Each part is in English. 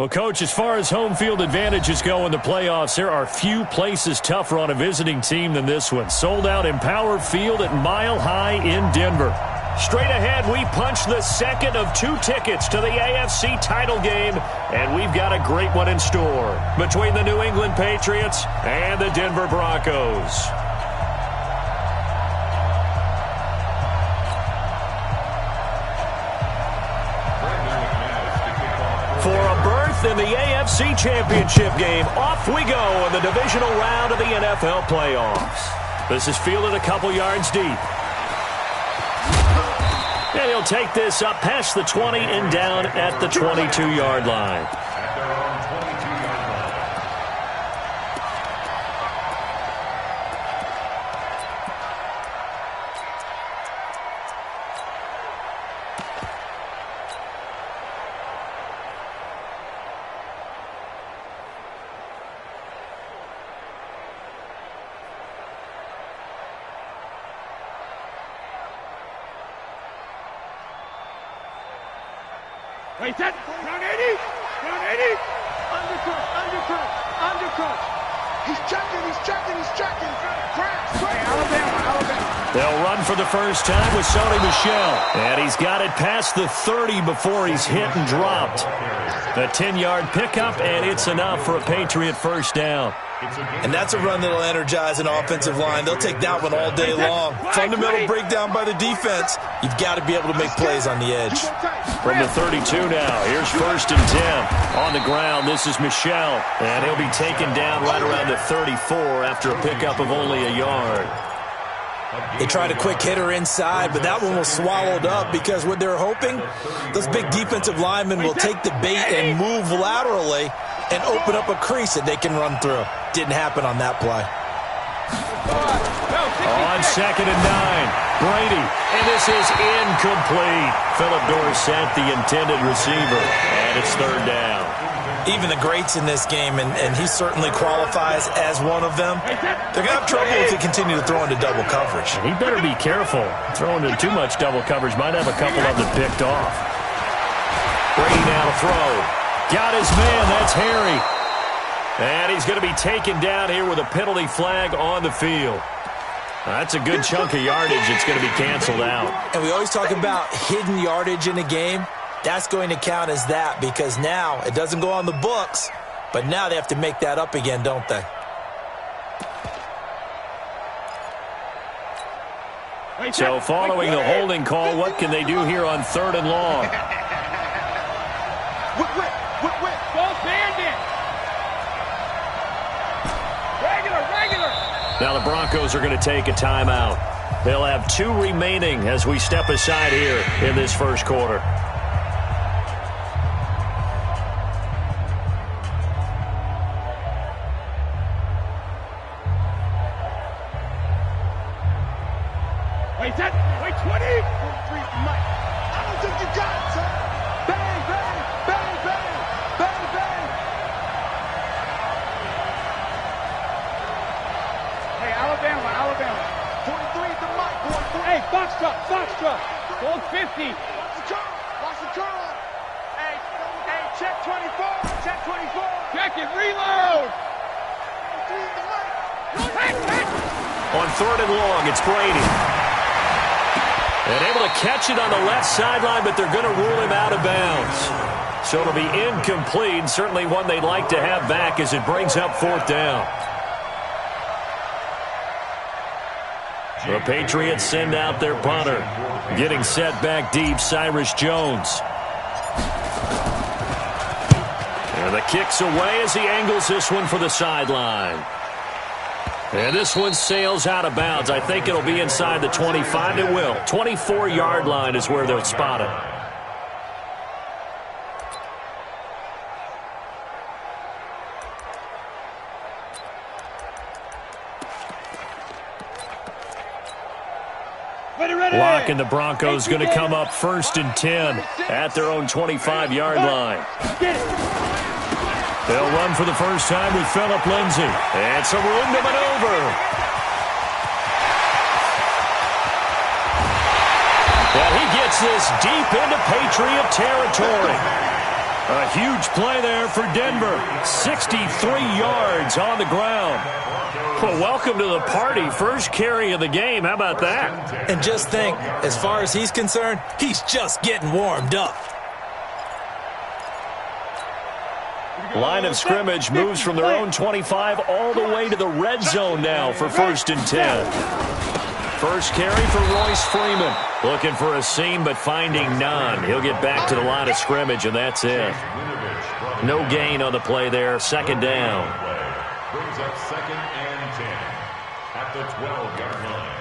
Well, Coach, as far as home field advantages go in the playoffs, there are few places tougher on a visiting team than this one. Sold out Empower Field at Mile High in Denver. Straight ahead, we punch the second of 2 tickets to the AFC title game, and we've got a great one in store between the New England Patriots and the Denver Broncos. For a berth in the AFC Championship game, off we go in the divisional round of the NFL playoffs. This is fielded a couple yards deep. And he'll take this up past the 20 and down at the 22-yard line. Wait, set, run 80, undercut. He's checking, crash, Alabama. They'll run for the first time with Sony Michel. And he's got it past the 30 before he's hit and dropped. A 10-yard pickup, and it's enough for a Patriot first down. And that's a run that'll energize an offensive line. They'll take that one all day long. Fundamental breakdown by the defense. You've got to be able to make plays on the edge. From the 32 now, here's 1st and 10. On the ground, this is Michel. And he'll be taken down right around the 34 after a pickup of only a yard. They tried a quick hitter inside, but that one was swallowed up because what they're hoping, those big defensive linemen will take the bait and move laterally and open up a crease that they can run through. Didn't happen on that play. On 2nd and 9, Brady, and this is incomplete. Philip Dorsett, the intended receiver, and it's 3rd down. Even the greats in this game, and he certainly qualifies as one of them, they're going to have trouble if they continue to throw into double coverage. He better be careful. Throwing into too much double coverage might have a couple of them picked off. Brady now to throw. Got his man. That's Harry. And he's going to be taken down here with a penalty flag on the field. That's a good chunk of yardage. It's going to be canceled out. And we always talk about hidden yardage in a game. That's going to count as that because now it doesn't go on the books, but now they have to make that up again, don't they? So following the holding call, what can they do here on 3rd and long? Ball bandit. Regular. Now the Broncos are going to take a timeout. They'll have 2 remaining as we step aside here in this first quarter. Wait, 20. Mike. I don't think you got it, son. Bang. Hey, Alabama. 43 to Mike. Hey, Foxtrot. Gold 50. Watch the curl. Hey, check 24. Check it, reload. Hey. On 3rd and long, it's Brady. And able to catch it on the left sideline, but they're going to rule him out of bounds. So it'll be incomplete, certainly one they'd like to have back as it brings up 4th down. The Patriots send out their punter. Getting set back deep, Cyrus Jones. And the kick's away as he angles this one for the sideline. And this one sails out of bounds. I think it'll be inside the 25. It will. 24-yard line is where they'll spot it. Block, and the Broncos going to come up 1st and 10 at their own 25-yard line. They'll run for the first time with Philip Lindsay. And some room to maneuver. And he gets this deep into Patriot territory. A huge play there for Denver. 63 yards on the ground. Well, welcome to the party. First carry of the game. How about that? And just think, as far as he's concerned, he's just getting warmed up. Line of scrimmage moves from their own 25 all the way to the red zone now for 1st and 10. First carry for Royce Freeman. Looking for a seam, but finding none. He'll get back to the line of scrimmage, and that's it. No gain on the play there. 2nd down. Brings up 2nd and 10 at the 12-yard line.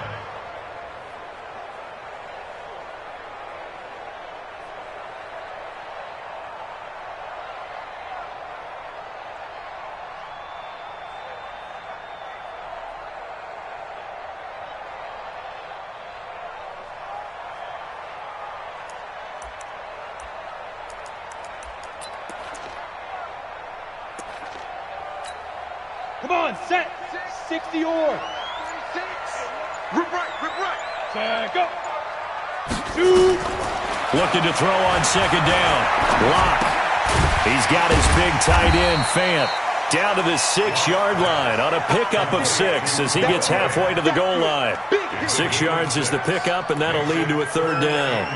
Come on, set. 60 or. Rip right. Set, go. 2. Looking to throw on 2nd down. Lock. He's got his big tight end, Fant, down to the 6-yard line on a pickup of 6 as he gets halfway to the goal line. 6 yards is the pickup, and that'll lead to a 3rd down.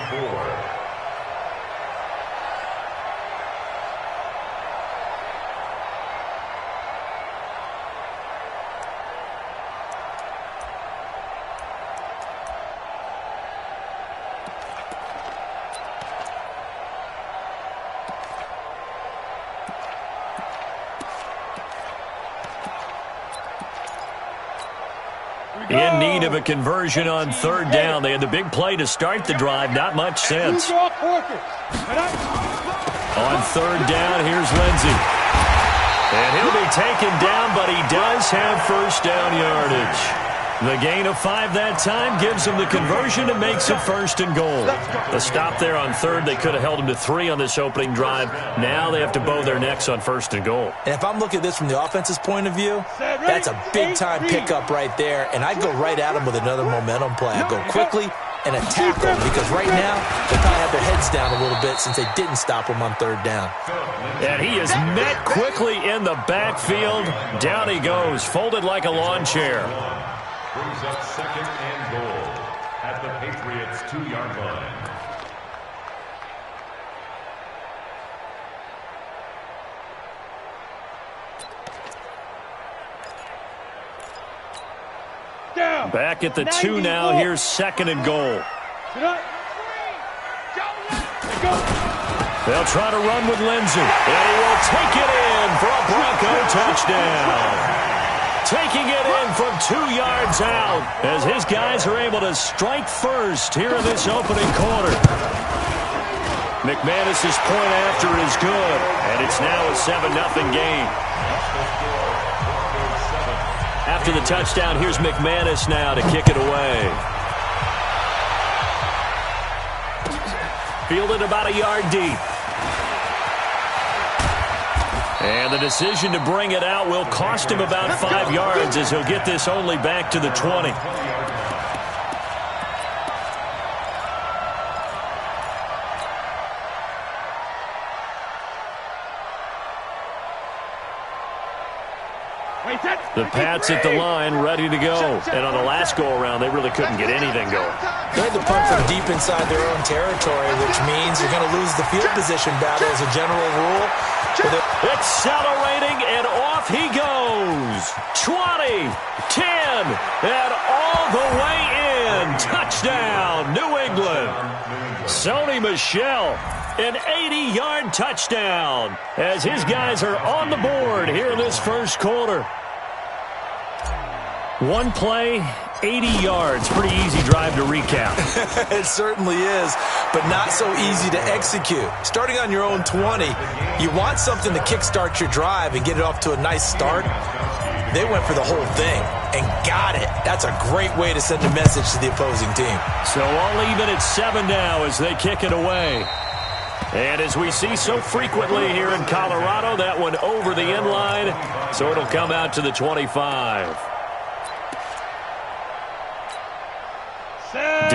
In need of a conversion on 3rd down. They had the big play to start the drive. Not much sense. On 3rd down, here's Lindsey. And he'll be taken down, but he does have 1st down yardage. The gain of 5 that time gives him the conversion and makes it 1st and goal. The stop there on 3rd, they could have held him to 3 on this opening drive. Now they have to bow their necks on 1st and goal. And if I'm looking at this from the offense's point of view, that's a big-time pickup right there, and I'd go right at him with another momentum play. I'd go quickly and attack them because right now they probably have their heads down a little bit since they didn't stop him on 3rd down. And he is met quickly in the backfield. Down he goes, folded like a lawn chair. Brings up 2nd and goal at the Patriots' 2-yard line. Back at the 2 now. Here's 2nd and goal. They'll try to run with Lindsey. And he will take it in for a Bronco touchdown. Taking it in from 2 yards out as his guys are able to strike first here in this opening quarter. McManus's point after is good, and it's now a 7-0 game. After the touchdown, here's McManus now to kick it away. Fielded about a yard deep. And the decision to bring it out will cost him about 5 yards as he'll get this only back to the 20. The Pats at the line, ready to go. And on the last go-around, they really couldn't get anything going. They had to punt from deep inside their own territory, which means you're going to lose the field position battle as a general rule. Accelerating, and off he goes. 20, 10, and all the way in. Touchdown, New England. Sony Michel, an 80-yard touchdown as his guys are on the board here in this first quarter. One play, 80 yards. Pretty easy drive to recap. It certainly is, but not so easy to execute. Starting on your own 20, you want something to kickstart your drive and get it off to a nice start. They went for the whole thing and got it. That's a great way to send a message to the opposing team. So all even at 7 now as they kick it away. And as we see so frequently here in Colorado, that one over the end line, so it'll come out to the 25.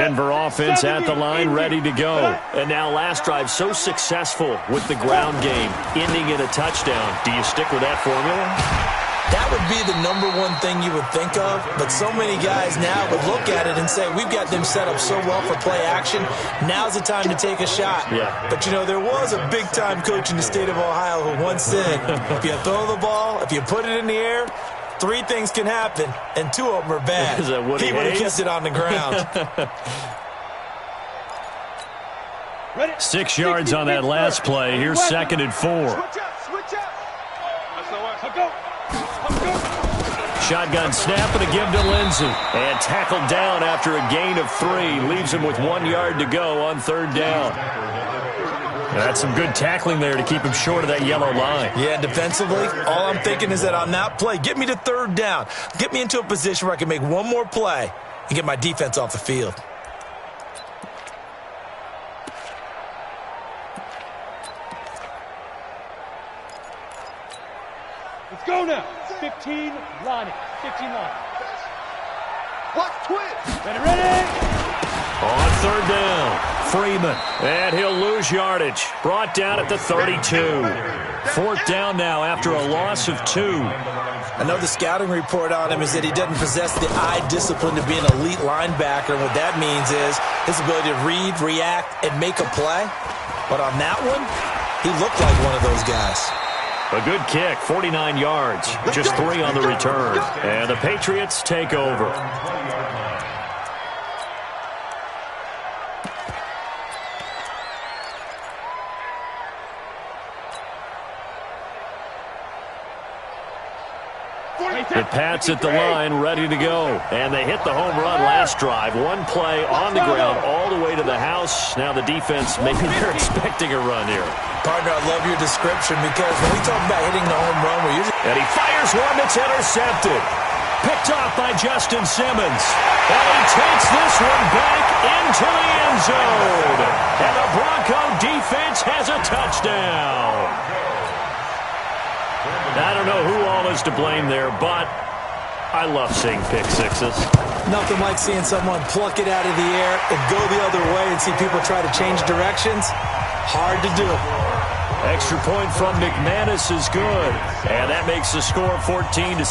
Denver offense at the line, ready to go. And now last drive so successful with the ground game, ending in a touchdown. Do you stick with that formula? That would be the number one thing you would think of, but so many guys now would look at it and say, we've got them set up so well for play action, now's the time to take a shot. Yeah. But, you know, there was a big-time coach in the state of Ohio who once said, if you throw the ball, if you put it in the air, 3 things can happen, and 2 of them are bad. Is that Woody He would have Hayes? kept it on the ground. 6 yards on that last play. Here's 2nd and 4. Switch up. Let's go. Shotgun snap and a give to Lindsey. And tackled down after a gain of 3. Leaves him with 1 yard to go on 3rd down. That's some good tackling there to keep him short of that yellow line. Yeah, defensively, all I'm thinking is that on that play, get me to 3rd down. Get me into a position where I can make one more play and get my defense off the field. Let's go now. 15 line. 15 line. Watch twist. Ready. On 3rd down, Freeman. And he'll lose yardage. Brought down at the 32. 4th down now after a loss of 2. I know the scouting report on him is that he doesn't possess the eye discipline to be an elite linebacker. And what that means is his ability to read, react, and make a play. But on that one, he looked like one of those guys. A good kick, 49 yards, just 3 on the return. And the Patriots take over. The Pats at the line, ready to go. And they hit the home run last drive. 1 play on the ground all the way to the house. Now the defense, maybe they're expecting a run here. Partner, I love your description because when we talk about hitting the home run, we're usually... And he fires one that's intercepted. Picked off by Justin Simmons. And he takes this one back into the end zone. And the Bronco defense has a touchdown. I don't know who all is to blame there, but I love seeing pick sixes. Nothing like seeing someone pluck it out of the air and go the other way and see people try to change directions. Hard to do. Extra point from McManus is good. And that makes the score 14-7.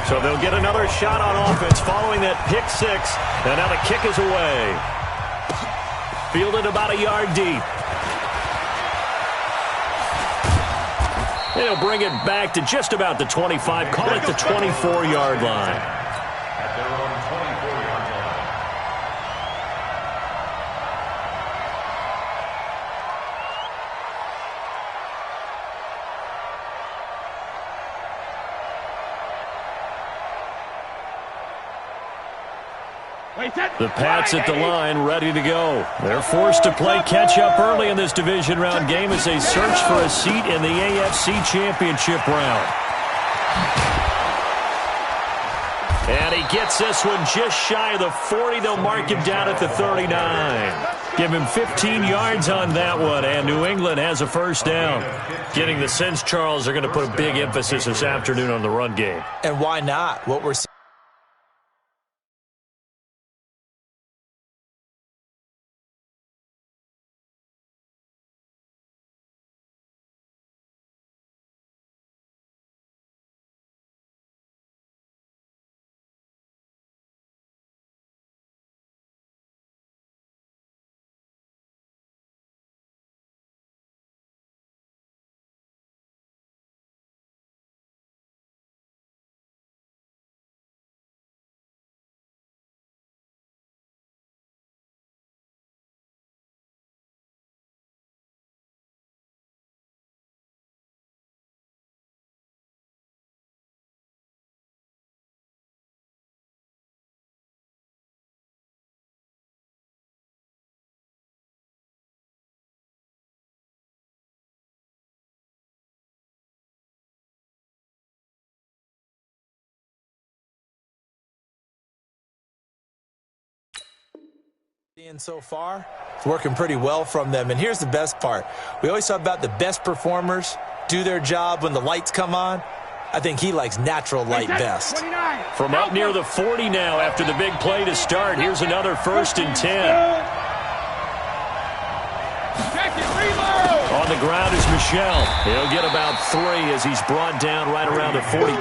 So they'll get another shot on offense following that pick six. And now the kick is away. Fielded about a yard deep. And he'll bring it back to just about the 25. Call it the 24-yard line. At their own 24-yard line. The Pats at the line, ready to go. They're forced to play catch-up early in this division round game as they search for a seat in the AFC Championship round. And he gets this one just shy of the 40. They'll mark him down at the 39. Give him 15 yards on that one, and New England has a first down. Getting the sense, Charles, they're going to put a big emphasis this afternoon on the run game. And why not? What we're seeing. So far, it's working pretty well from them. And here's the best part. We always talk about the best performers do their job when the lights come on. I think he likes natural light best. From up near the 40 now after the big play to start. Here's another 1st and 10. On the ground is Michel. He'll get about 3 as he's brought down right around the 42.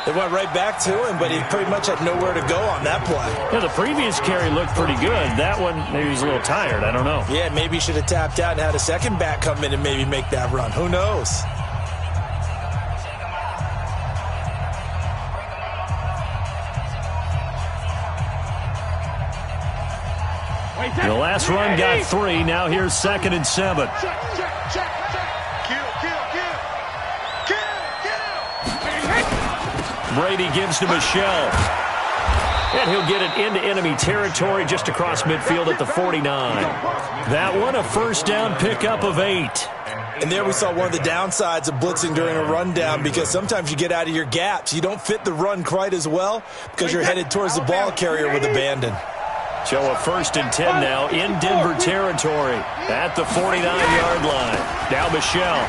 They went right back to him, but he pretty much had nowhere to go on that play. Yeah, the previous carry looked pretty good. That one, maybe he was a little tired. I don't know. Yeah, maybe he should have tapped out and had a second back come in and maybe make that run. Who knows? The last run got 3. Now here's 2nd and 7. Brady gives to Michel. And he'll get it into enemy territory just across midfield at the 49. That one, a 1st down pickup of 8. And there we saw one of the downsides of blitzing during a rundown, because sometimes you get out of your gaps. You don't fit the run quite as well because you're headed towards the ball carrier with abandon. So a 1st and 10 now in Denver territory at the 49-yard line. Now Michel.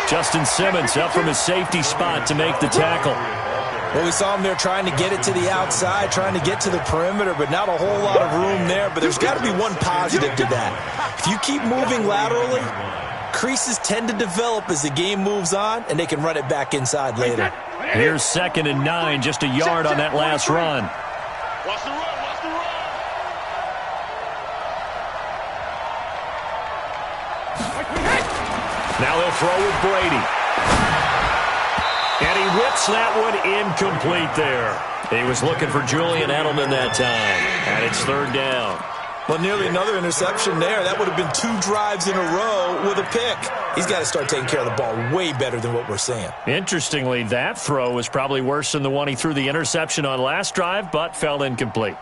Justin Simmons up from his safety spot to make the tackle. Well, we saw him there trying to get it to the outside, trying to get to the perimeter, but not a whole lot of room there. But there's got to be one positive to that. If you keep moving laterally, creases tend to develop as the game moves on, and they can run it back inside later. Here's 2nd and 9, just a yard on that last run. Watch the run, watch the run. Now they'll throw with Brady. And he whips that one incomplete there. He was looking for Julian Edelman that time. And it's 3rd down. Well, nearly another interception there. That would have been 2 drives in a row with a pick. He's got to start taking care of the ball way better than what we're seeing. Interestingly, that throw was probably worse than the one he threw the interception on last drive, but fell incomplete.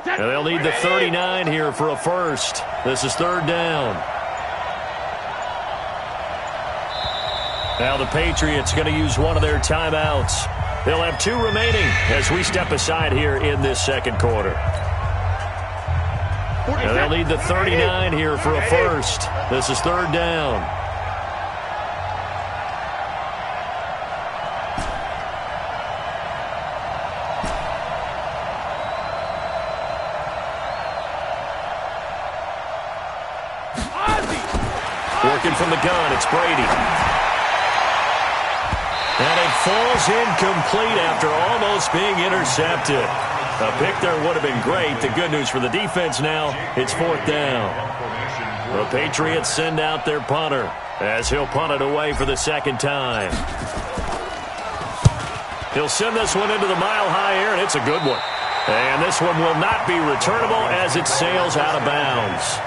And they'll need the 39 here for a 1st. This is 3rd down. Now the Patriots going to use one of their timeouts. They'll have 2 remaining as we step aside here in this 2nd quarter. And they'll need the 39 here for a 1st. This is 3rd down. Working from the gun, it's Brady. And it falls incomplete after almost being intercepted. A pick there would have been great. The good news for the defense now, it's 4th down. The Patriots send out their punter as he'll punt it away for the 2nd time. He'll send this one into the mile-high air, and it's a good one. And this one will not be returnable as it sails out of bounds.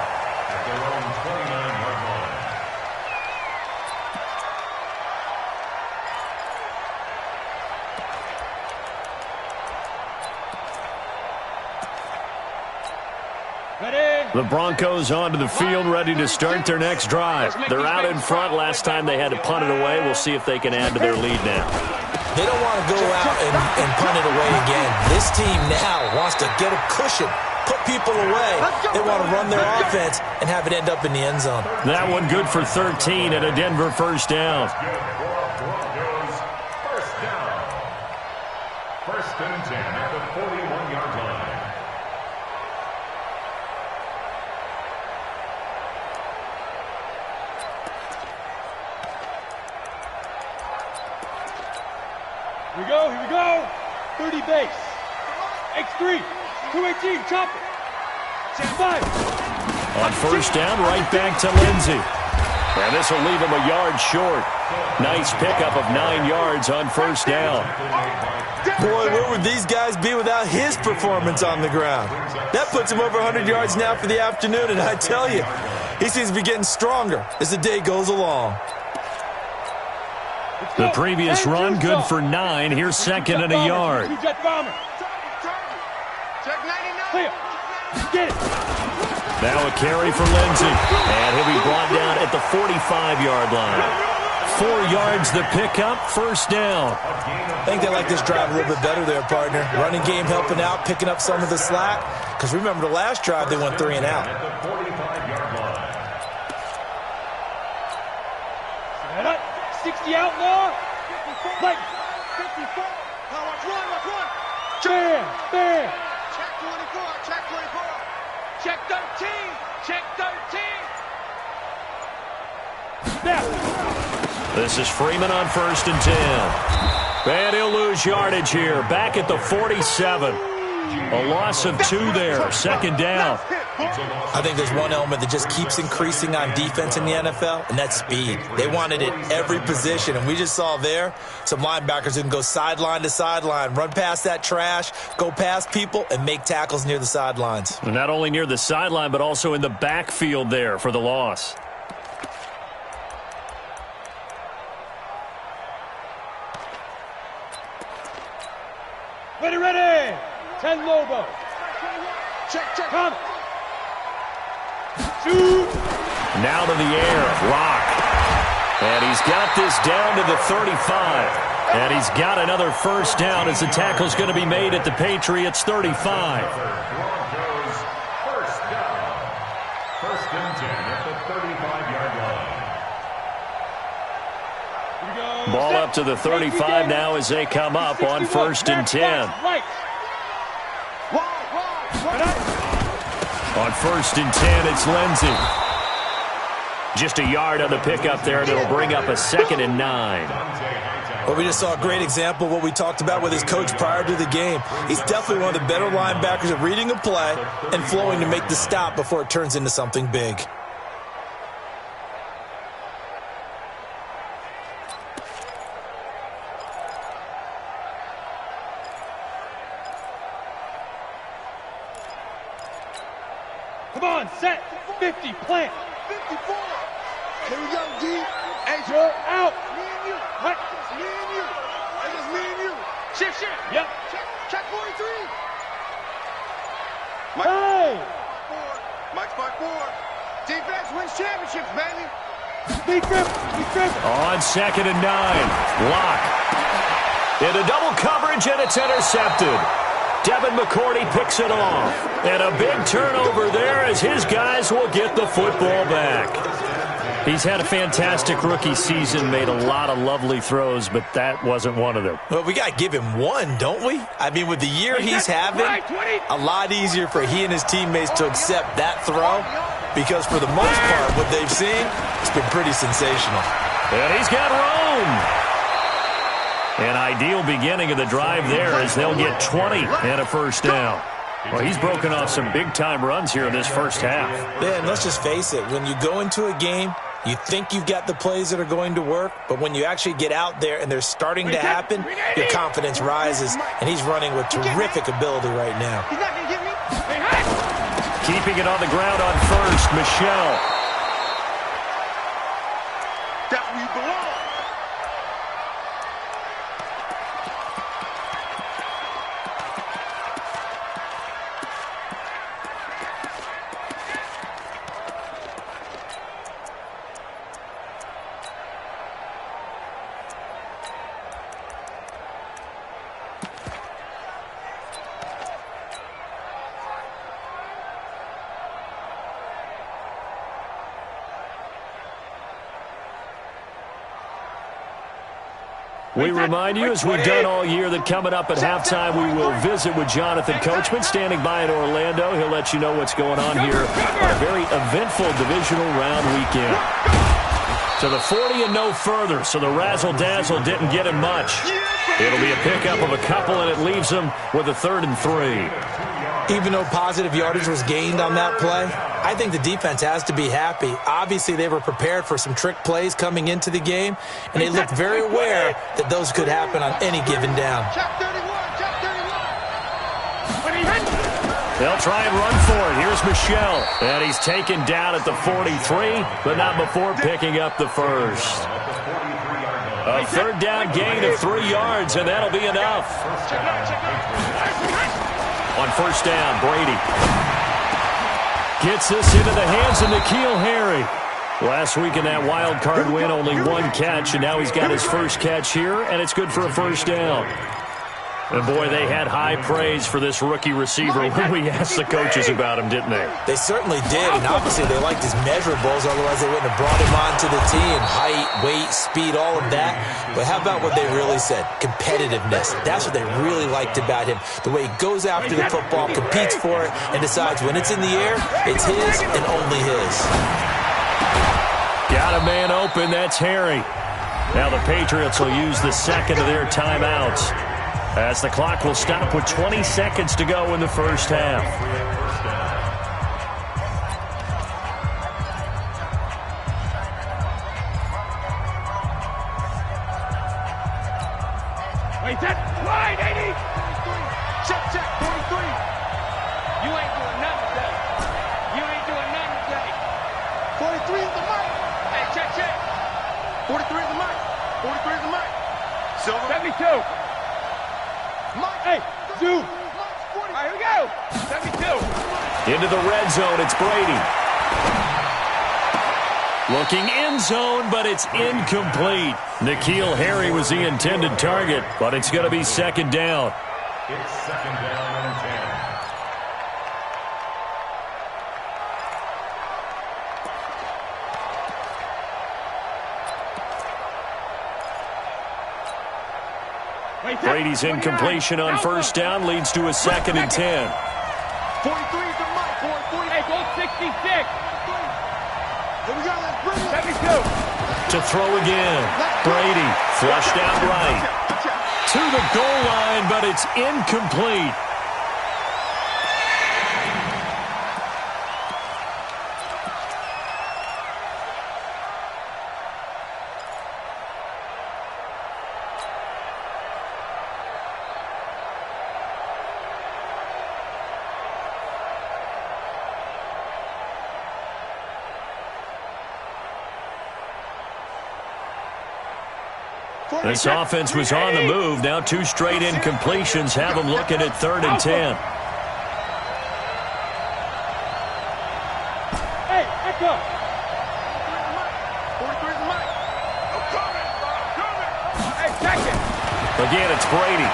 The Broncos onto the field, ready to start their next drive. They're out in front. Last time they had to punt it away. We'll see if they can add to their lead now. They don't want to go out and punt it away again. This team now wants to get a cushion, put people away. They want to run their offense and have it end up in the end zone. That one good for 13 and a Denver 1st down. First down. 1st and 10 at the 41-yard line. Here we go, here we go. 30 base. X3. 218, chop it. 5. On 1st down, right back to Lindsey. And this will leave him a yard short. Nice pickup of 9 yards on 1st down. Boy, where would these guys be without his performance on the ground? That puts him over 100 yards now for the afternoon, and I tell you, he seems to be getting stronger as the day goes along. The previous run, good for 9. Here's 2nd and a yard. Check 99. Get it. Now a carry for Lindsey. And he'll be brought down at the 45-yard line. 4 yards the pickup, first down. I think they like this drive a little bit better there, partner. Running game helping out, picking up some of the slack. Because remember, the last drive, they went 3 and out. At the 45-yard line. 60 outlaw. 54. 54. Watch one. Bam. Bam. Check 24. Check 24. Check 13. Check 13. Snap. This is Freeman on 1st and 10. And he'll lose yardage here. Back at the 47. A loss of 2 there. Second down. I think there's one element that just keeps increasing on defense in the NFL, and that's speed. They want it at every position, and we just saw there some linebackers who can go sideline to sideline, run past that trash, go past people, and make tackles near the sidelines. Not only near the sideline, but also in the backfield there for the loss. Ready. 10 Lobo. Check. Come. Shoot. Now to the air. Lock. And he's got this down to the 35. And he's got another first down as the tackle's going to be made at the Patriots' 35. Broncos first down. 1st and 10 at the 35-yard line. Ball up to the 35 now as they come up on 1st and 10. On 1st and 10, it's Lindsey. Just a yard on the pickup there, and it'll bring up a 2nd and 9. Well, we just saw a great example of what we talked about with his coach prior to the game. He's definitely one of the better linebackers at reading a play and flowing to make the stop before it turns into something big. Come on, set. 50, plant. 54. Here we go, D. Hey, Joe, out. Me and you. What? It's me and you. It's me and you. Shift. Yep. Check 43. Hey. Mike's by 4. Defense wins championships, baby. Big grip. On 2nd and 9. Lock. Into double coverage, and it's intercepted. Devin McCourty picks it off. And a big turnover there as his guys will get the football back. He's had a fantastic rookie season, made a lot of lovely throws, but that wasn't one of them. Well, we got to give him one, don't we? I mean, with the year he's having, a lot easier for he and his teammates to accept that throw because for the most part, what they've seen, it's been pretty sensational. And he's got room. An ideal beginning of the drive there as they'll get 20 and a first down. Well, he's broken off some big-time runs here in this first half. Yeah, and let's just face it. When you go into a game, you think you've got the plays that are going to work, but when you actually get out there and they're starting to happen, your confidence rises, and he's running with terrific ability right now. He's not going to get me. Keeping it on the ground on 1st, Michelle. That's where you belong. We remind you, as we've done all year, that coming up at halftime, we will visit with Jonathan Coachman, standing by in Orlando. He'll let you know what's going on here on a very eventful divisional round weekend. To the 40 and no further, so the razzle-dazzle didn't get him much. It'll be a pickup of a couple, and it leaves them with a 3rd and 3. Even though positive yardage was gained on that play, I think the defense has to be happy. Obviously, they were prepared for some trick plays coming into the game, and they looked very aware that those could happen on any given down. Check 31. They'll try and run for it. Here's Michelle, and he's taken down at the 43, but not before picking up the first. A 3rd down gain of 3 yards, and that'll be enough. On 1st down, Brady gets this into the hands of N'Keal Harry. Last week in that wild card win, only one catch, and now he's got his first catch here, and it's good for a first down. And, boy, they had high praise for this rookie receiver when we asked the coaches about him, didn't they? They certainly did, and obviously they liked his measurables, otherwise they wouldn't have brought him onto the team. Height, weight, speed, all of that. But how about what they really said? Competitiveness. That's what they really liked about him. The way he goes after the football, competes for it, and decides when it's in the air, it's his and only his. Got a man open. That's Harry. Now the Patriots will use the second of their timeouts, as the clock will stop with 20 seconds to go in the first half. Wait, that wide, 80! Check, 43. You ain't doing nothing today. You ain't doing nothing today. 43 is the mic. Hey, check. 43 is the mic. 43 is the mic. Silver. 72. Mike. Hey, Zoom. All right, here we go. 72. Into the red zone, it's Brady. Looking end zone, but it's incomplete. N'Keal Harry was the intended target, but it's going to be second down. It's second down and 10. Brady's incompletion on first down leads to a second and 10. 43 is the mic. 43. Hey, goal 66. Here we go. Let's bring it. 72. To throw again. Brady flushed out right. To the goal line, but it's incomplete. This offense was on the move. Now two straight incompletions have them looking at 3rd and 10. Hey, echo. 43 is the mic. I'm coming. Hey, check it. Again, it's Brady.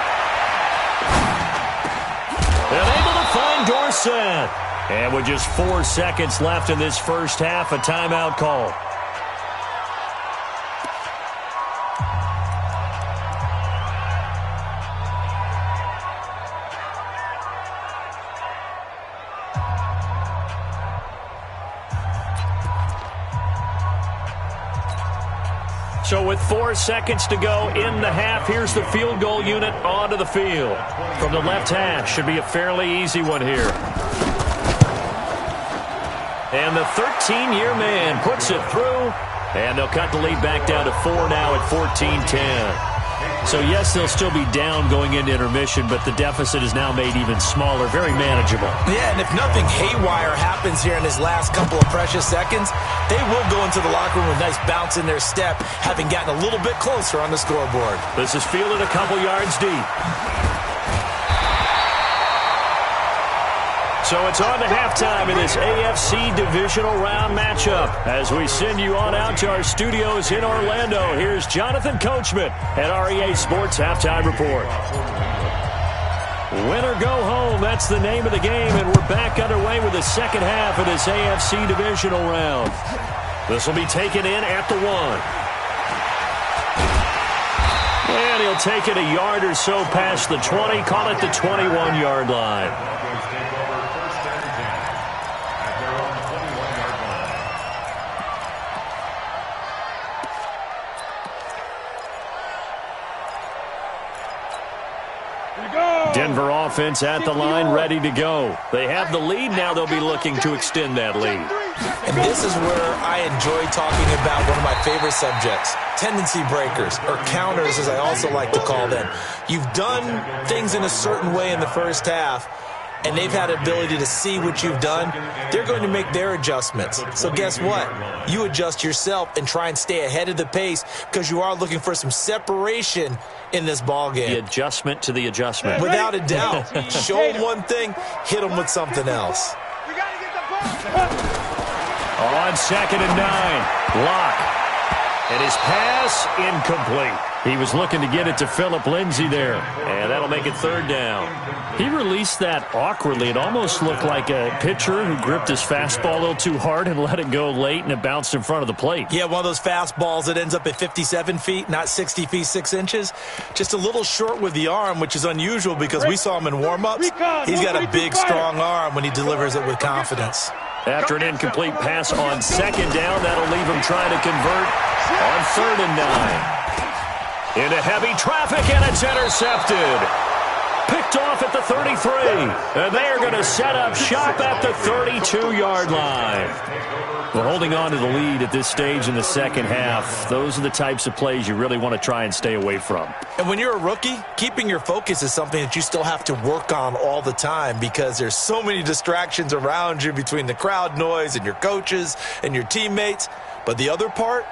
And able to find Dorsett. And with just 4 seconds left in this first half, a timeout call. So with 4 seconds to go in the half, here's the field goal unit onto the field. From the left hash, should be a fairly easy one here. And the 13-year man puts it through, and they'll cut the lead back down to 4 now at 14-10. So, yes, they'll still be down going into intermission, but the deficit is now made even smaller, very manageable. Yeah, and if nothing haywire happens here in his last couple of precious seconds, they will go into the locker room with a nice bounce in their step, having gotten a little bit closer on the scoreboard. This is fielded a couple yards deep. So it's on to halftime in this AFC divisional round matchup. As we send you on out to our studios in Orlando, here's Jonathan Coachman at REA Sports Halftime Report. Win or go home, that's the name of the game, and we're back underway with the second half of this AFC divisional round. This will be taken in at the 1. And he'll take it a yard or so past the 20, call it the 21-yard line. Denver offense at the line, ready to go. They have the lead. Now they'll be looking to extend that lead. And this is where I enjoy talking about one of my favorite subjects, tendency breakers, or counters as I also like to call them. You've done things in a certain way in the first half, and they've had the ability to see what you've done. They're going to make their adjustments. So guess what? You adjust yourself and try and stay ahead of the pace because you are looking for some separation in this ball game. The adjustment to the adjustment. Without a doubt. Show them one thing, hit them with something else. We got to get the ball. On 2nd and 9. Lock. And his pass incomplete. He was looking to get it to Phillip Lindsay there. And that'll make it 3rd down. He released that awkwardly. It almost looked like a pitcher who gripped his fastball a little too hard and let it go late, and it bounced in front of the plate. Yeah, one of those fastballs that ends up at 57 feet, not 60 feet, 6 inches. Just a little short with the arm, which is unusual because we saw him in warm-ups. He's got a big, strong arm when he delivers it with confidence. After an incomplete pass on 2nd down, that'll leave him trying to convert on 3rd and 9. Into heavy traffic, and it's intercepted. Picked off at the 33. And they are going to set up shop at the 32-yard line. Well, holding on to the lead at this stage in the second half, those are the types of plays you really want to try and stay away from. And when you're a rookie, keeping your focus is something that you still have to work on all the time because there's so many distractions around you between the crowd noise and your coaches and your teammates. But the other part,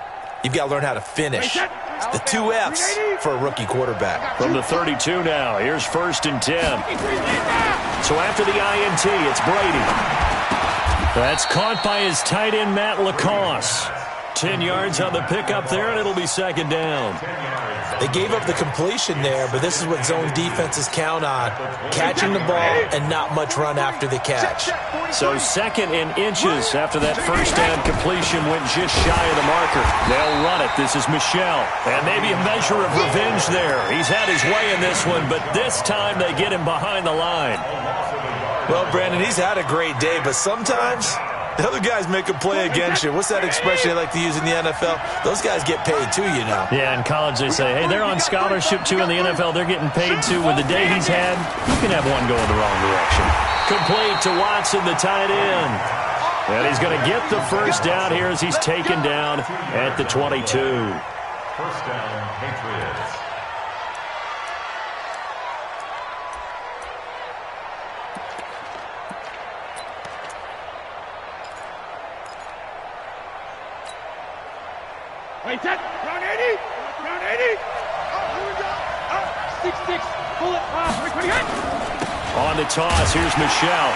you've got to learn how to finish. It's the 2 F's for a rookie quarterback. From the 32 now, here's 1st and 10. So after the INT, it's Brady. That's caught by his tight end, Matt Lacoste. 10 yards on the pickup there, and it'll be 2nd down. They gave up the completion there, but this is what zone defenses count on. Catching the ball and not much run after the catch. So 2nd and inches after that 1st down completion went just shy of the marker. They'll run it. This is Michel. And maybe a measure of revenge there. He's had his way in this one, but this time they get him behind the line. Well, Brandon, he's had a great day, but sometimes the other guys make a play against you. What's that expression they like to use in the NFL? Those guys get paid too, you know. Yeah, in college they say, hey, they're on scholarship too. In the NFL, they're getting paid too. With the day he's had, you can have one go in the wrong direction. Complete to Watson, the tight end. And he's going to get the 1st down here as he's taken down at the 22. 1st down, Patriots. Wait, that. Round 80. Round 80. Oh, here we go. 6-6. Pull it. Quick, on the toss, here's Michel.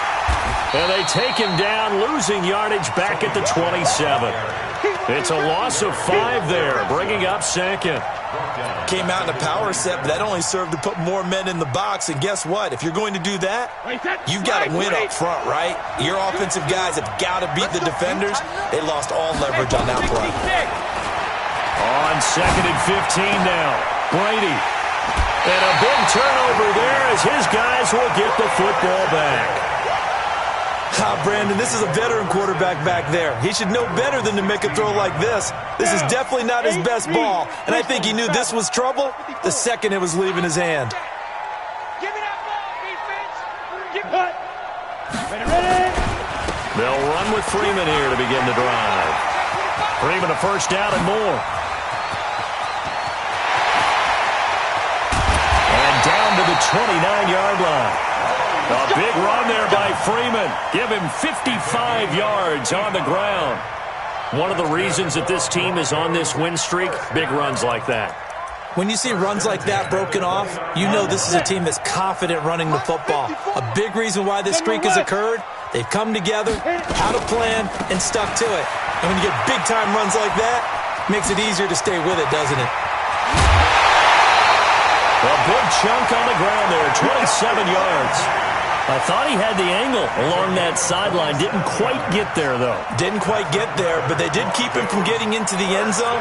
And they take him down, losing yardage back at the 27. It's a loss of 5 there, bringing up 2nd. Came out in a power set, but that only served to put more men in the box. And guess what? If you're going to do that, you've got to win up front, right? Your offensive guys have got to beat the defenders. They lost all leverage on that play. On 2nd and 15 now, Brady. And a big turnover there as his guys will get the football back. Brandon, this is a veteran quarterback back there. He should know better than to make a throw like this. This is definitely not his best ball, and I think he knew this was trouble the second it was leaving his hand. Give me that ball, defense. Get cut. Ready. They'll run with Freeman here to begin the drive. Freeman a 1st down and more. And down to the 29-yard line. A big run there by Freeman. Give him 55 yards on the ground. One of the reasons that this team is on this win streak, big runs like that. When you see runs like that broken off, you know this is a team that's confident running the football. A big reason why this streak has occurred, they've come together, had a plan, and stuck to it. And when you get big-time runs like that, it makes it easier to stay with it, doesn't it? A big chunk on the ground there, 27 yards. I thought he had the angle along that sideline. Didn't quite get there, though. Didn't quite get there, but they did keep him from getting into the end zone.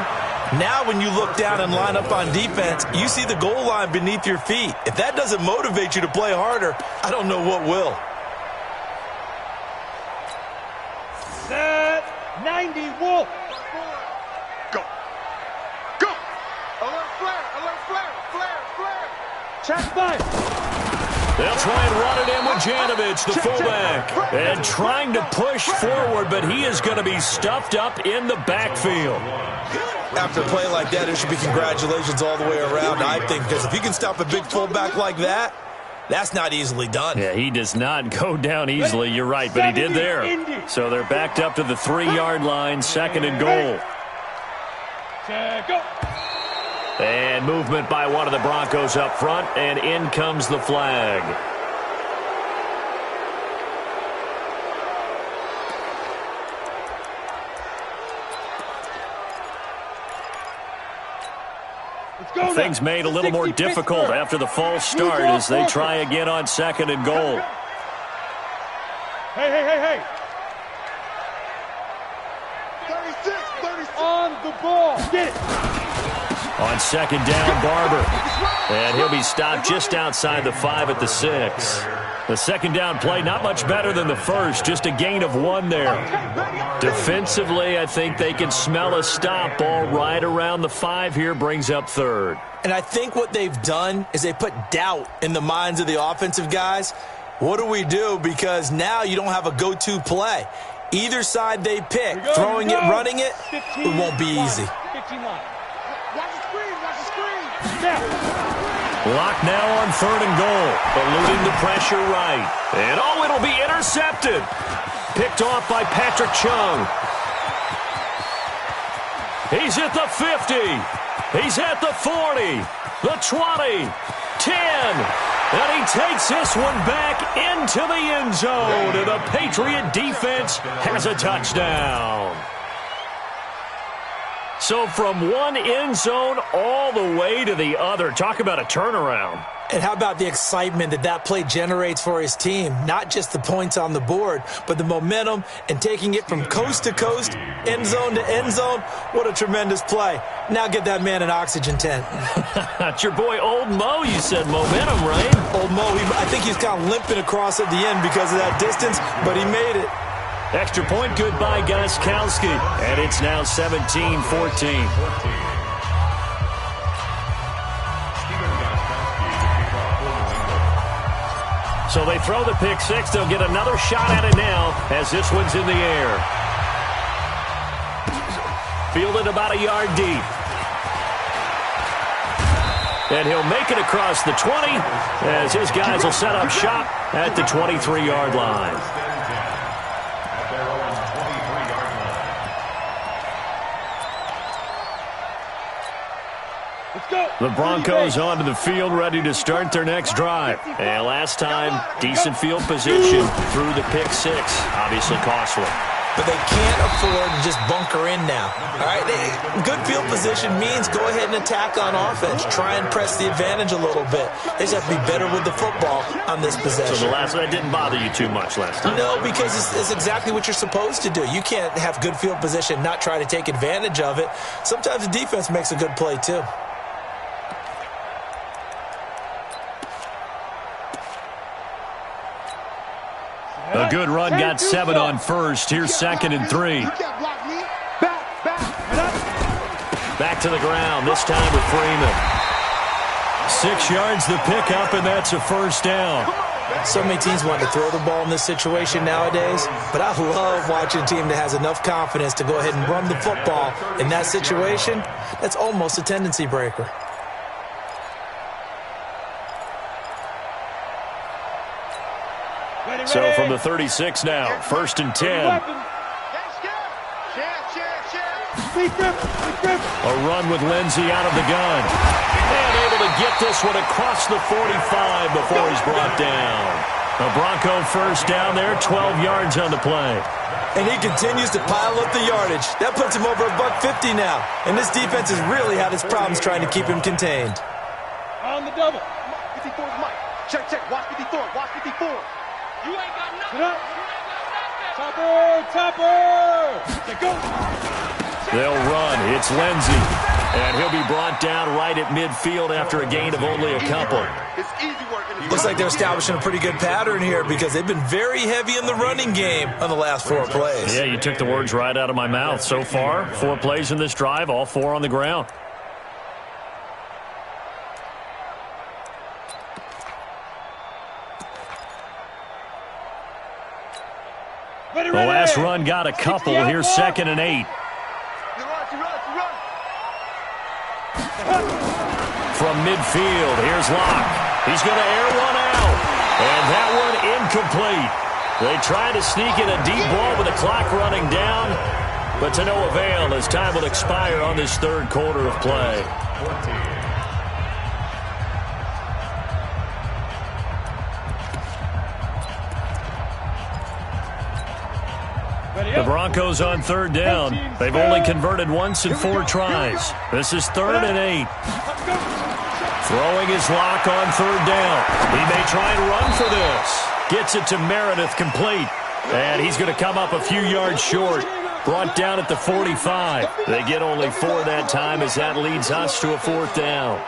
Now when you look down and line up on defense, you see the goal line beneath your feet. If that doesn't motivate you to play harder, I don't know what will. Set. 90, Wolf. Go. Go. Alert flare. Alert flare. Flare. Flare. Check 5. They'll try and run it in with Janovich, the fullback. And trying to push forward, but he is going to be stuffed up in the backfield. After a play like that, there should be congratulations all the way around, I think, because if you can stop a big fullback like that, that's not easily done. Yeah, he does not go down easily, you're right, but he did there. So they're backed up to the 3-yard line, 2nd and goal. Go. And movement by one of the Broncos up front, and in comes the flag. Things made a little more difficult after the false start as they try again on 2nd and goal. Hey. 36. On the ball. Get it. On 2nd down, Barber. And he'll be stopped just outside the 5 at the 6. The 2nd down play, not much better than the first, just a gain of 1 there. Defensively, I think they can smell a stop. Ball right around the 5 here, brings up 3rd. And I think what they've done is they put doubt in the minds of the offensive guys. What do we do? Because now you don't have a go-to play. Either side they pick, throwing it, running it, it won't be easy. 15 line. Watch the screen. Lock now on 3rd and goal. Eluding the pressure right. And it'll be intercepted. Picked off by Patrick Chung. He's at the 50. He's at the 40. The 20. 10. And he takes this one back into the end zone. And the Patriot defense has a touchdown. So from one end zone all the way to the other. Talk about a turnaround. And how about the excitement that play generates for his team? Not just the points on the board, but the momentum and taking it from coast to coast, end zone to end zone. What a tremendous play. Now get that man an oxygen tent. It's your boy Old Mo, you said momentum, right? Old Mo, I think he's kind of limping across at the end because of that distance, but he made it. Extra point, good by Gostkowski. And it's now 17-14. So they throw the pick 6. They'll get another shot at it now as this one's in the air. Fielded about a yard deep. And he'll make it across the 20 as his guys will set up shop at the 23-yard line. The Broncos onto the field, ready to start their next drive. And last time, decent field position through the pick 6. Obviously costly. But they can't afford to just bunker in now. All right, good field position means go ahead and attack on offense. Try and press the advantage a little bit. They just have to be better with the football on this possession. So that didn't bother you too much last time? No, because it's exactly what you're supposed to do. You can't have good field position, not try to take advantage of it. Sometimes the defense makes a good play too. A good run, got 7 on first. Here's 2nd and 3. Back to the ground, this time with Freeman. 6 yards the pickup, and that's a first down. So many teams want to throw the ball in this situation nowadays, but I love watching a team that has enough confidence to go ahead and run the football. In that situation, that's almost a tendency breaker. So from the 36 now, 1st and 10. A run with Lindsey out of the gun. And able to get this one across the 45 before he's brought down. A Bronco first down there, 12 yards on the play. And he continues to pile up the yardage. That puts him over $150 now. And this defense has really had its problems trying to keep him contained. On the double. 54's Mike. Check. Watch 54. Watch 54. You ain't got nothing. Topper. Let go. They'll run. It's Lindsey. And he'll be brought down right at midfield after a gain of only a couple. It's easy work. Looks like they're establishing a pretty good pattern here because they've been very heavy in the running game on the last 4 plays. Yeah, you took the words right out of my mouth. So far, 4 plays in this drive, all 4 on the ground. The last run got a couple. Here's 2nd and 8. From midfield, here's Locke. He's going to air one out. And that one incomplete. They try to sneak in a deep ball with the clock running down, but to no avail as time will expire on this 3rd quarter of play. The Broncos on third down. They've only converted once in 4 tries. This is 3rd and 8. Throwing his lock on third down. He may try and run for this. Gets it to Meredith, complete. And he's going to come up a few yards short. Brought down at the 45. They get only 4 that time as that leads us to a 4th down.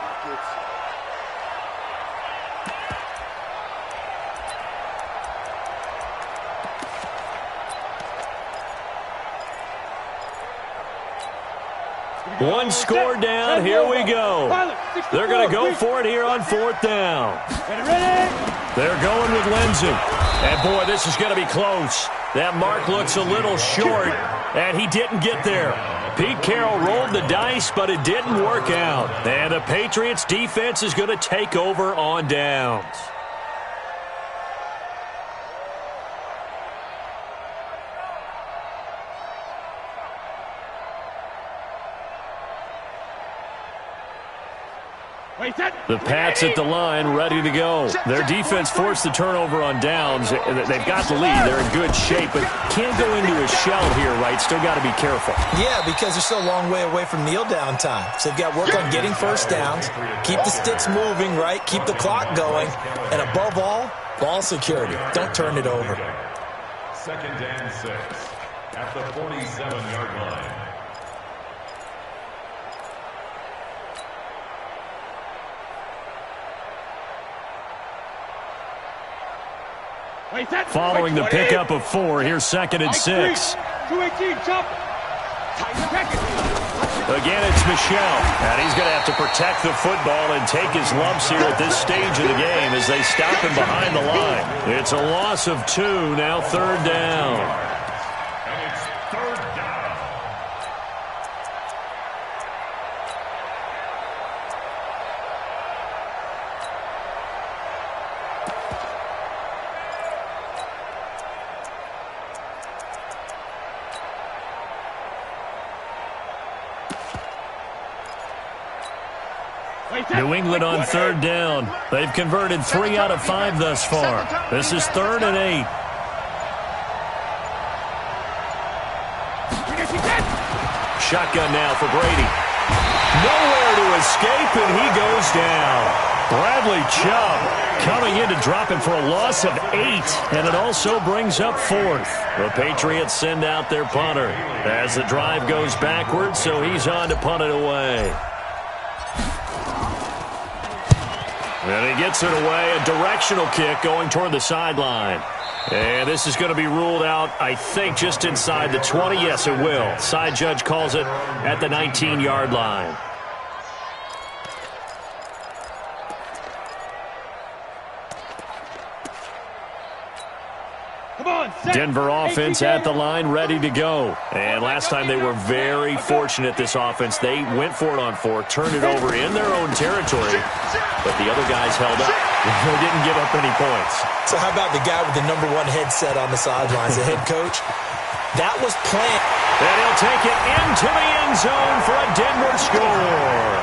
One score down. Here we go. They're going to go for it here on 4th down. They're going with Lindsey. And, boy, this is going to be close. That mark looks a little short, and he didn't get there. Pete Carroll rolled the dice, but it didn't work out. And the Patriots defense is going to take over on downs. The Pats at the line, ready to go. Their defense forced the turnover on downs. They've got the lead. They're in good shape, but can't go into a shell here, right? Still got to be careful. Yeah, because they're still a long way away from kneel down time. So they've got to work on getting first downs, keep the sticks moving, right? Keep the clock going, and above all, ball security. Don't turn it over. 2nd and 6 at the 47-yard line. Following the pickup of 4, here's 2nd and 6. 218, chop. Again, it's Michel, and he's going to have to protect the football and take his lumps here at this stage of the game as they stop him behind the line. It's a loss of 2, now 3rd down. And it's 3rd down. New England on 3rd down. They've converted 3 out of 5 thus far. This is 3rd and 8. Shotgun now for Brady. Nowhere to escape, and he goes down. Bradley Chubb coming in to drop him for a loss of 8, and it also brings up 4th. The Patriots send out their punter as the drive goes backwards, so he's on to punt it away. And he gets it away, a directional kick going toward the sideline. And this is going to be ruled out, I think, just inside the 20. Yes, it will. Side judge calls it at the 19-yard line. Denver offense at the line, ready to go. And last time they were very fortunate, this offense. They went for it on 4, turned it over in their own territory, but the other guys held up. They didn't give up any points. So how about the guy with the number 1 headset on the sidelines, the head coach? That was planned. And he'll take it into the end zone for a Denver score.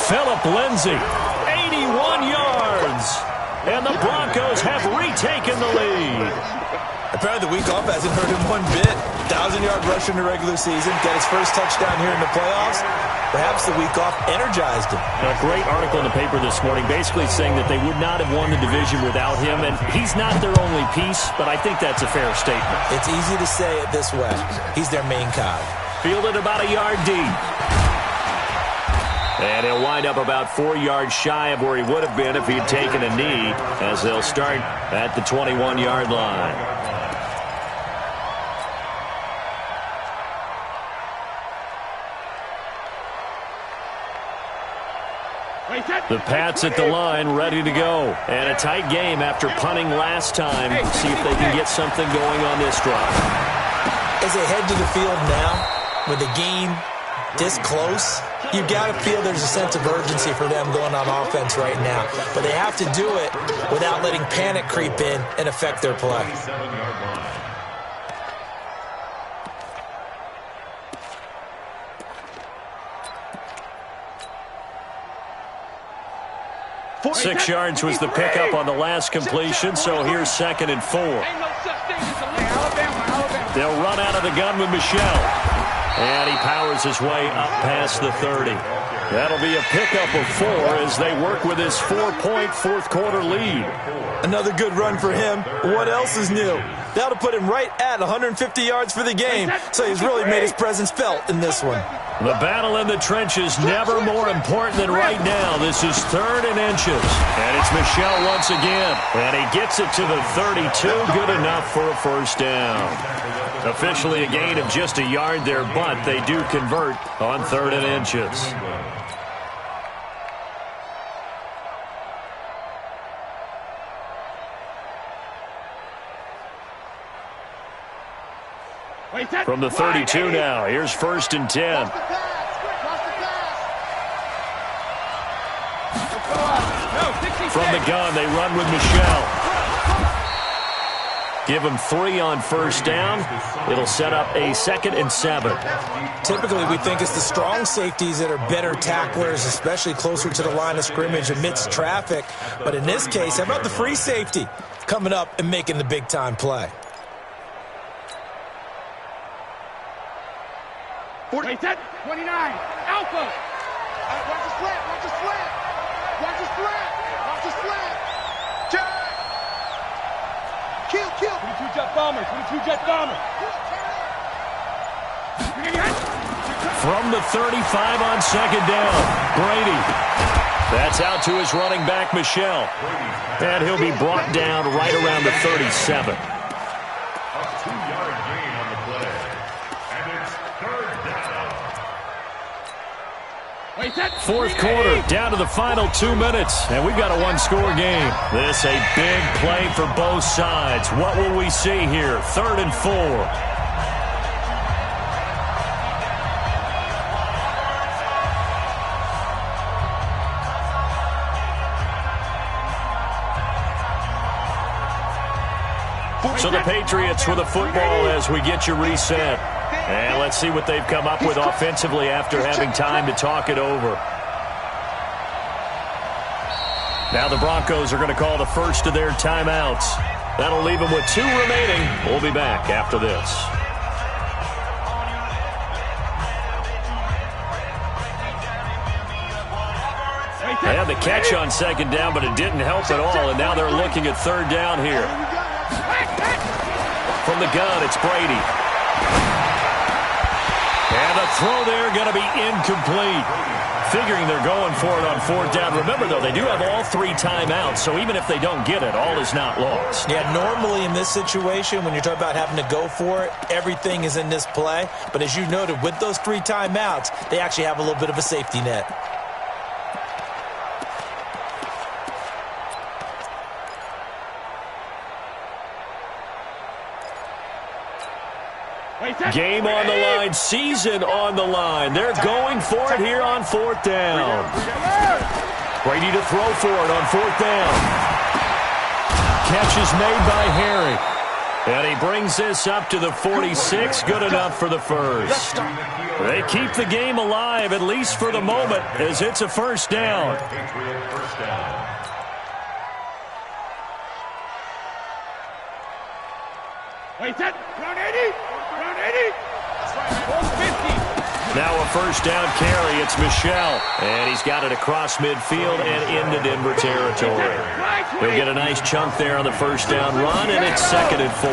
Philip Lindsay, 81 yards. And the Broncos have retaken the lead. Apparently the week off hasn't hurt him one bit. 1,000-yard rusher in the regular season. Got his first touchdown here in the playoffs. Perhaps the week off energized him. A great article in the paper this morning basically saying that they would not have won the division without him. And he's not their only piece, but I think that's a fair statement. It's easy to say it this way. He's their main cog. Fielded about a yard deep. And he'll wind up about 4 yards shy of where he would have been if he'd taken a knee, as they'll start at the 21-yard line. The Pats at the line, ready to go. And a tight game after punting last time. See if they can get something going on this drive. As they head to the field now, with the game this close, you've got to feel there's a sense of urgency for them going on offense right now. But they have to do it without letting panic creep in and affect their play. 6 yards was the pickup on the last completion, so here's 2nd and 4. Ain't no such thing as a Alabama. They'll run out of the gun with Michel. And he powers his way up past the 30. That'll be a pickup of 4 as they work with his 4-point fourth-quarter lead. Another good run for him. What else is new? That'll put him right at 150 yards for the game, so he's really made his presence felt in this one. The battle in the trenches never more important than right now. This is 3rd and inches. And it's Michel once again. And he gets it to the 32. Good enough for a first down. Officially a gain of just a yard there, but they do convert on 3rd and inches. From the 32 now, here's 1st and 10. From the gun, they run with Michel. Give him 3 on first down. It'll set up a 2nd and 7. Typically, we think it's the strong safeties that are better tacklers, especially closer to the line of scrimmage amidst traffic. But in this case, how about the free safety coming up and making the big-time play? 29, Alpha. Watch the slant, watch the slant. Watch the slant, watch the slant. Jack. Kill. 22 jet bomber, 22 jet bomber. From the 35 on 2nd down, Brady. That's out to his running back, Michel. And he'll be brought down right around the 37. A 2-yard gain on the play. And it's 3rd down. Fourth quarter, down to the final 2 minutes, and we've got a 1-score game. This a big play for both sides. What will we see here? 3rd and 4. So the Patriots with the football as we get you reset. And let's see what they've come up with offensively after having time to talk it over. Now the Broncos are going to call the first of their timeouts. That'll leave them with 2 remaining. We'll be back after this. They had the catch on 2nd down, but it didn't help at all, and now they're looking at 3rd down here. From the gun, it's Brady. And the throw there going to be incomplete. Figuring they're going for it on 4th down. Remember, though, they do have all 3 timeouts, so even if they don't get it, all is not lost. Yeah, normally in this situation, when you're talking about having to go for it, everything is in this play. But as you noted, with those 3 timeouts, they actually have a little bit of a safety net. Game on the line, season on the line. They're going for it here on 4th down. Brady to throw for it on 4th down. Catch is made by Harry. And he brings this up to the 46. Good enough for the first. They keep the game alive, at least for the moment, as it's a first down. Round 80. Now a first down carry. It's Michel. And he's got it across midfield and into Denver territory. He'll get a nice chunk there on the first down run, and it's 2nd and 4.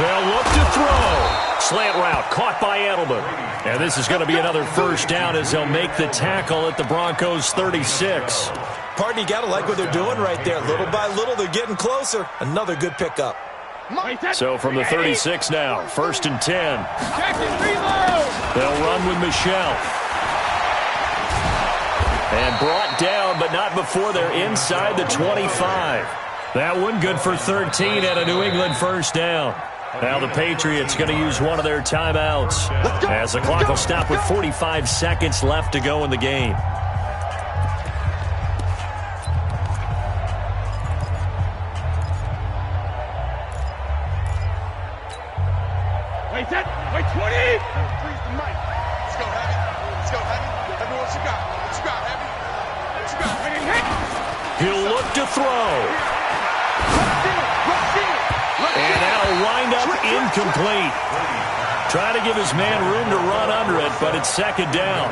They'll look to throw. Slant route caught by Edelman. And this is going to be another first down as they'll make the tackle at the Broncos' 36. Pardon, you got to like what they're doing right there. Little by little, they're getting closer. Another good pickup. So from the 36 now, 1st and 10. They'll run with Michel. And brought down, but not before they're inside the 25. That one good for 13 and a New England first down. Now the Patriots going to use one of their timeouts as the clock will stop with 45 seconds left to go in the game. Wait 20! Freeze the mic. Let's go, Heavy. Let's go, Heavy. Let me know what you got. What you got, Heavy? What you got? He'll look to throw. And that'll wind up incomplete. Trying to give his man room to run under it, but it's second down.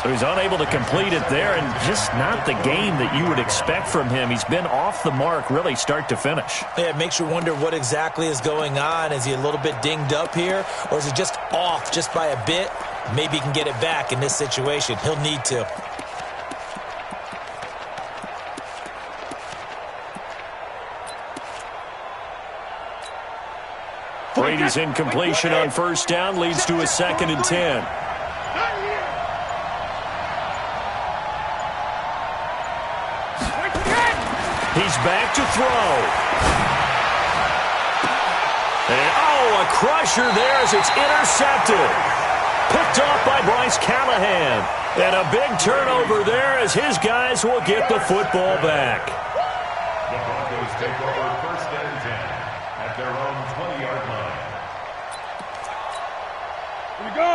So he's unable to complete it there, and just not the game that you would expect from him. He's been off the mark really start to finish. Yeah, it makes you wonder what exactly is going on. Is he a little bit dinged up here, or is he just off just by a bit? Maybe he can get it back in this situation. He'll need to. Brady's incompletion on first down leads to a 2nd and 10. He's back to throw. And, a crusher there as it's intercepted. Picked off by Bryce Callahan. And a big turnover there as his guys will get the football back. The Broncos take over 1st and 10 at their own 20-yard line.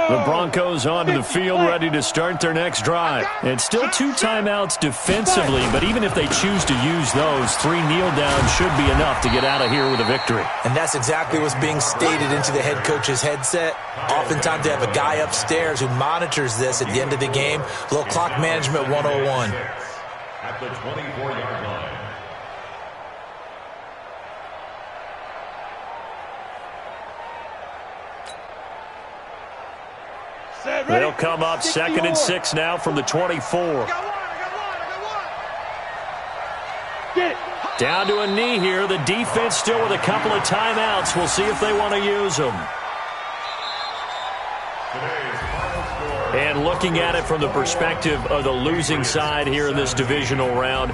The Broncos onto the field, ready to start their next drive. And still 2 timeouts defensively, but even if they choose to use those, 3 kneel downs should be enough to get out of here with a victory. And that's exactly what's being stated into the head coach's headset. Oftentimes they have a guy upstairs who monitors this at the end of the game. A little clock management 101. At the 24-yard line. They'll come up 2nd and 6 now from the 24. Down to a knee here. The defense still with a couple of timeouts. We'll see if they want to use them. And looking at it from the perspective of the losing side here in this divisional round,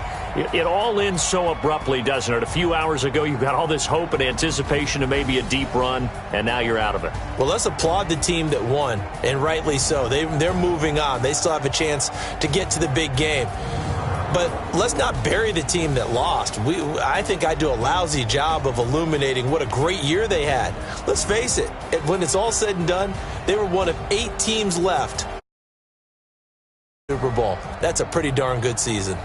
it all ends so abruptly, doesn't it? A few hours ago, you got all this hope and anticipation of maybe a deep run, and now you're out of it. Well, let's applaud the team that won, and rightly so. They're moving on. They still have a chance to get to the big game. But let's not bury the team that lost. I think I do a lousy job of illuminating what a great year they had. Let's face it, when it's all said and done, they were one of 8 teams left. Super Bowl. That's a pretty darn good season.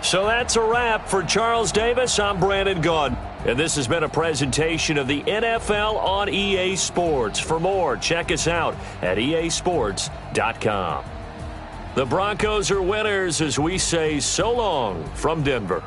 So that's a wrap for Charles Davis. I'm Brandon Gaudin, and this has been a presentation of the NFL on EA Sports. For more, check us out at easports.com. The Broncos are winners as we say so long from Denver.